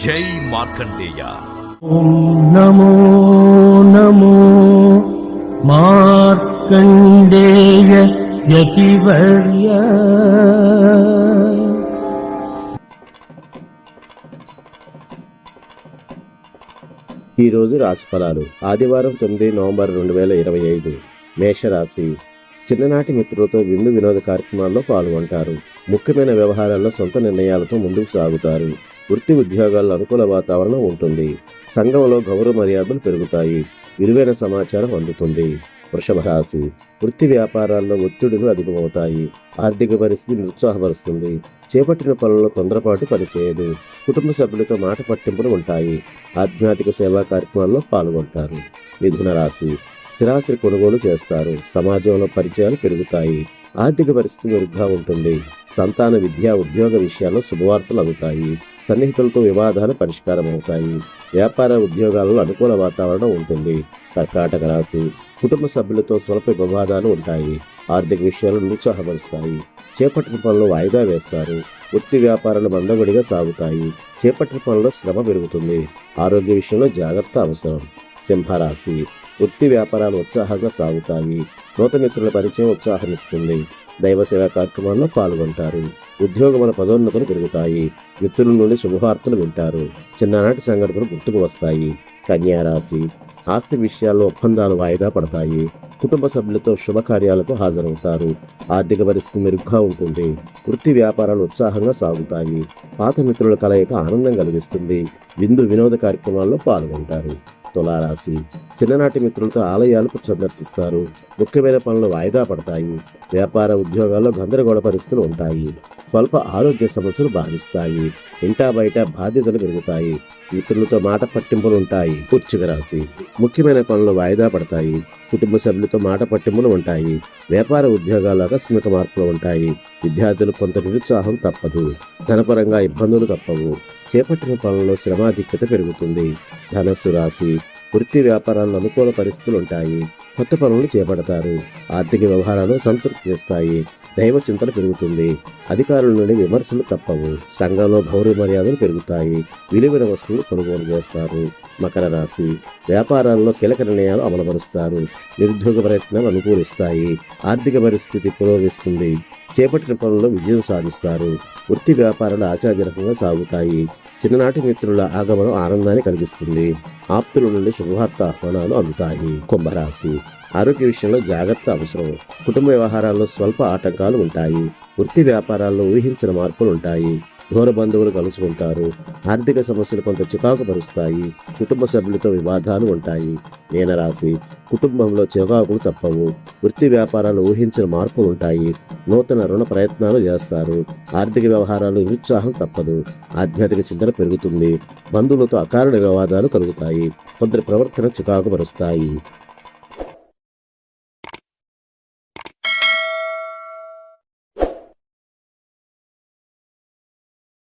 జై మార్కండేయ. నమో నమో మార్కండేయ యతివర్య. ఈరోజు రాశిఫలాలు. ఆదివారం 9 నవంబర్ 2025. మేషరాశి. చిన్ననాటి మిత్రులతో విందు వినోద కార్యక్రమాల్లో పాల్గొంటారు. ముఖ్యమైన వ్యవహారాల్లో సొంత నిర్ణయాలతో ముందుకు సాగుతారు. వృత్తి ఉద్యోగాల్లో అనుకూల వాతావరణం ఉంటుంది. సంఘంలో గౌరవ మర్యాదలు పెరుగుతాయి. విలువైన సమాచారం అందుతుంది. వృషభ రాశి. వృత్తి వ్యాపారాల్లో ఒత్తిడులు అధికమవుతాయి. ఆర్థిక పరిస్థితి నిరుత్సాహపరుస్తుంది. చేపట్టిన పనుల్లో తొందరపాటు పనిచేయదు. కుటుంబ సభ్యులతో మాట పట్టింపులు ఉంటాయి. ఆధ్యాత్మిక సేవా కార్యక్రమాల్లో పాల్గొంటారు. మిథున రాశి. స్థిరాస్తి కొనుగోలు చేస్తారు. సమాజంలో పరిచయాలు పెరుగుతాయి. ఆర్థిక పరిస్థితి మెరుగ్గా ఉంటుంది. సంతాన విద్యా ఉద్యోగ విషయాల్లో శుభవార్తలు అందుతాయి. సన్నిహితులతో వివాదాలు పరిష్కారం అవుతాయి. వ్యాపార ఉద్యోగాలలో అనుకూల వాతావరణం ఉంటుంది. కర్కాటక రాశి. కుటుంబ సభ్యులతో స్వల్ప వివాదాలు ఉంటాయి. ఆర్థిక విషయాలు నిరుత్సాహపరుస్తాయి. చేపట్టిన పనులు వాయిదా వేస్తారు. వృత్తి వ్యాపారాలు మందగడిగా సాగుతాయి. చేపట్టిన పనుల్లో శ్రమ పెరుగుతుంది. ఆరోగ్య విషయంలో జాగ్రత్త అవసరం. సింహరాశి. వృత్తి వ్యాపారాలు ఉత్సాహంగా సాగుతాయి. నూతన మిత్రుల పరిచయం ఉత్సాహమిస్తుంది. దైవ సేవా కార్యక్రమాల్లో పాల్గొంటారు. ఉద్యోగముల పదోన్నతులు పెరుగుతాయి. మిత్రుల నుండి శుభవార్తలు వింటారు. చిన్ననాటి సంఘటనలు గుర్తుకు వస్తాయి. కన్యారాశి. ఆస్తి విషయాల్లో ఒప్పందాలు వాయిదా పడతాయి. కుటుంబ సభ్యులతో శుభకార్యాలకు హాజరవుతారు. ఆర్థిక పరిస్థితి మెరుగ్గా ఉంటుంది. వృత్తి వ్యాపారాలు ఉత్సాహంగా సాగుతాయి. పాత మిత్రుల కలయిక ఆనందం కలిగిస్తుంది. విందు వినోద కార్యక్రమాల్లో పాల్గొంటారు. తులారాశి. చిన్ననాటి మిత్రులతో ఆలయాలకు సందర్శిస్తారు. ముఖ్యమైన పనులు వాయిదా పడతాయి. వ్యాపార ఉద్యోగాల్లో గందరగోళ పరిస్థితులు ఉంటాయి. స్వల్ప ఆరోగ్య సమస్యలు బాధిస్తాయి. ఇంటా బయట బాధ్యతలు పెరుగుతాయి. మిత్రులతో మాట పట్టింపులు ఉంటాయి. వృశ్చిక రాశి. ముఖ్యమైన పనులు వాయిదా పడతాయి. కుటుంబ సభ్యులతో మాట పట్టింపులు ఉంటాయి. వ్యాపార ఉద్యోగాల్లో ఆకస్మిక మార్పులు ఉంటాయి. విద్యార్థులు కొంత నిరుత్సాహం తప్పదు. ధనపరంగా ఇబ్బందులు తప్పవు. చేపట్టిన పనుల్లో శ్రమాధిక్యత పెరుగుతుంది. ధనస్సు రాశి. వృత్తి వ్యాపారాల్లో అనుకూల పరిస్థితులు ఉంటాయి. కొత్త పనులు చేపడతారు. ఆర్థిక వ్యవహారాలు సంతృప్తినిస్తాయి. దైవ చింతన పెరుగుతుంది. అధికారుల నుండి విమర్శలు తప్పవు. సంఘంలో గౌరవ మర్యాదలు పెరుగుతాయి. విలువైన వస్తువులు కొనుగోలు చేస్తారు. మకర రాశి. వ్యాపారాల్లో కీలక నిర్ణయాలు అమలుపరుస్తారు. నిరుద్యోగ ప్రయత్నాలు అనుకూలిస్తాయి. ఆర్థిక పరిస్థితి పురోగమిస్తుంది. చేపట్టిన పనుల్లో విజయం సాధిస్తారు. వృత్తి వ్యాపారాలు ఆశాజనకంగా సాగుతాయి. చిన్ననాటి మిత్రుల ఆగమనం ఆనందాన్ని కలిగిస్తుంది. ఆప్తుల నుండి శుభవార్త ఆహ్వానాలు అందుతాయి. కుంభరాశి. ఆరోగ్య విషయంలో జాగ్రత్త అవసరం. కుటుంబ వ్యవహారాల్లో స్వల్ప ఆటంకాలు ఉంటాయి. వృత్తి వ్యాపారాల్లో ఊహించిన మార్పులు ఉంటాయి. దూర బంధువులు కలుసుకుంటారు. ఆర్థిక సమస్యలు కొంత చికాకు పరుస్తాయి. కుటుంబ సభ్యులతో వివాదాలు ఉంటాయి. మీనరాశి. కుటుంబంలో చికాకులు తప్పవు. వృత్తి వ్యాపారాలు ఊహించిన మార్పులు ఉంటాయి. నూతన రుణ ప్రయత్నాలు చేస్తారు. ఆర్థిక వ్యవహారాలు నిరుత్సాహం తప్పదు. ఆధ్యాత్మిక చింతన పెరుగుతుంది. బంధువులతో అకారణ వివాదాలు కలుగుతాయి. కొందరి ప్రవర్తన చికాకు పరుస్తాయి.